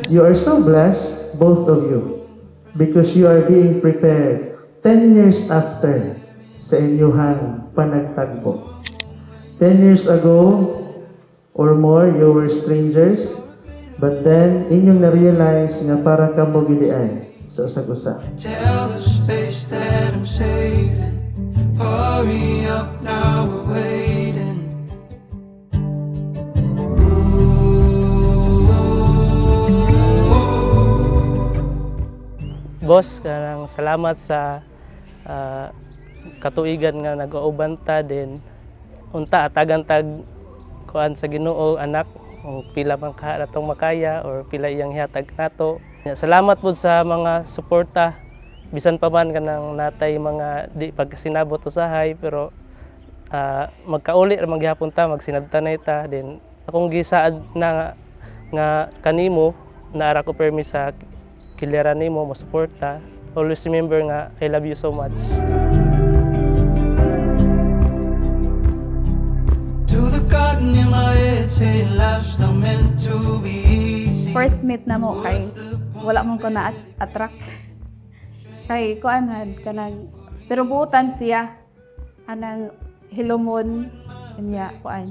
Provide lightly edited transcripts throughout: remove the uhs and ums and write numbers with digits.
You are so blessed, both of you, because you are being prepared 10 years after sa inyuhang panagtagpo. 10 years ago or more, you were strangers, but then inyong na-realize nga para kamo gilian sa usag-usa. Tell the space that I'm saving. Hurry up now, we're waiting. Boss, kanang salamat sa katuigan nga nag-uuban ta din. Unta atagantag kuan sa Ginoo anak kung pila man ka natong makaya or pila iyang hihatag nato. Salamat po sa mga suporta bisan pa man kanang natay mga di pagsinabot usahay pero magkauli ra magyapon ta magsinabtanay ta din akong gisaad na nga kanimo naara ko permi sa kiliran nimo mo suporta. Always remember nga I love you so much. To the garden in my head saying life's not meant to be easy. First meet na mo kay wala mong ko na-attract. Kay kuanan kanang pero buutan siya anang hilomon niya kuan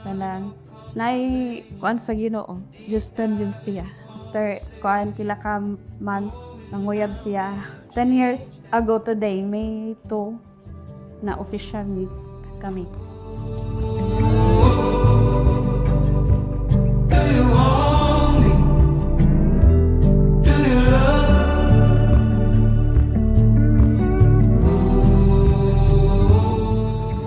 kanang nay kuan sa Ginoo just yun siya. After kuan pila ka month nanguyab siya. 10 years ago today, May 2 na official meet kami. Do you want me? Do you love?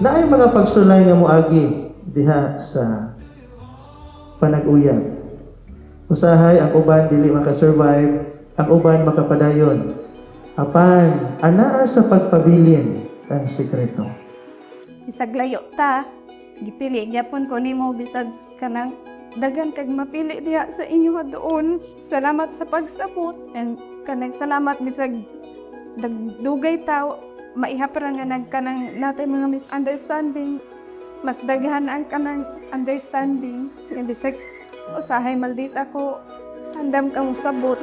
Naay mga pagsulay nga moagi diha sa panag-uyab. Usahay ang uban dili makasurvive, ang uban makapadayon. Apan anaa sa pagpabilin ang sekreto. Bisag layo ta, gipili gyapon ko nimo bisag kanang dagan kag mapili diha sa inyo doon. Salamat sa pagsabot and kanang salamat bisag dugay ta maihapra nga nagkanang natay mga misunderstanding. Mas daghan ang kanang understanding nga bisag usahay maldit ako tandam kang sabot.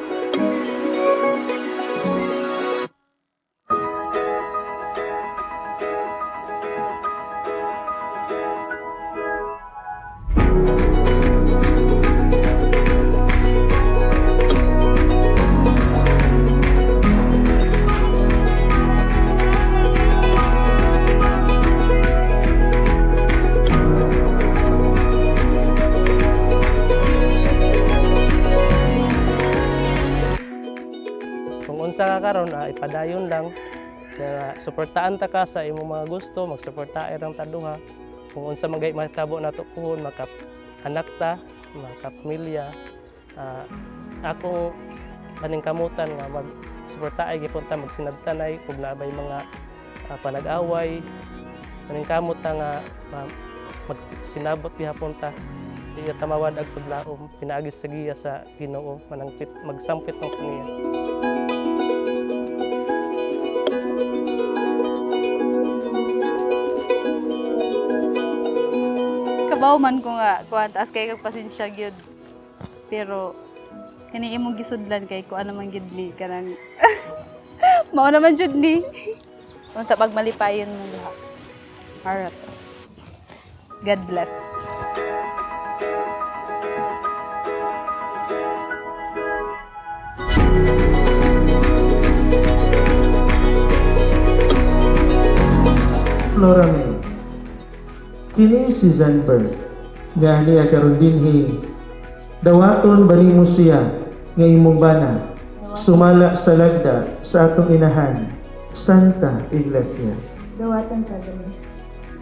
Kung unsa ka karon ipadayon lang na suportaan ta ka sa imong mga gusto, magsuporta irang taduha. Kung unsa magay matabo nato kuhon anak ta, makapamilya. Ako paningkamutan nga magsuporta ay gipon ta magsinabtanay kung naabay mga panag-away. Paningkamot ta nga magsinabot gihapon ta. Di ta mawad ag paglaom pinaagis sa giya sa Ginoo manangpit magsampit ng kangiya. Kabaw man ko nga kuan taas kay kag pasensya gyud. Pero kani imong gisudlan kay ko ano man gyud ni kanang mao naman jud ni. Unta pag malipayon mo diha. Alright. God bless. Flora May. Kini si Zanberg, nga niya karon dinhi. Dawaton bali mo siya nga imong bana. Sumala sa lagda sa atong inahan, Santa Iglesia. Dawatan ka gani.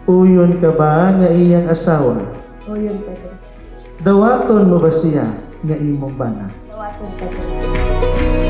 Uyon ka ba nga iyang asawa? O yun ka gani. Dawaton mo ba siya nga imong bana? Dawatan ka gani.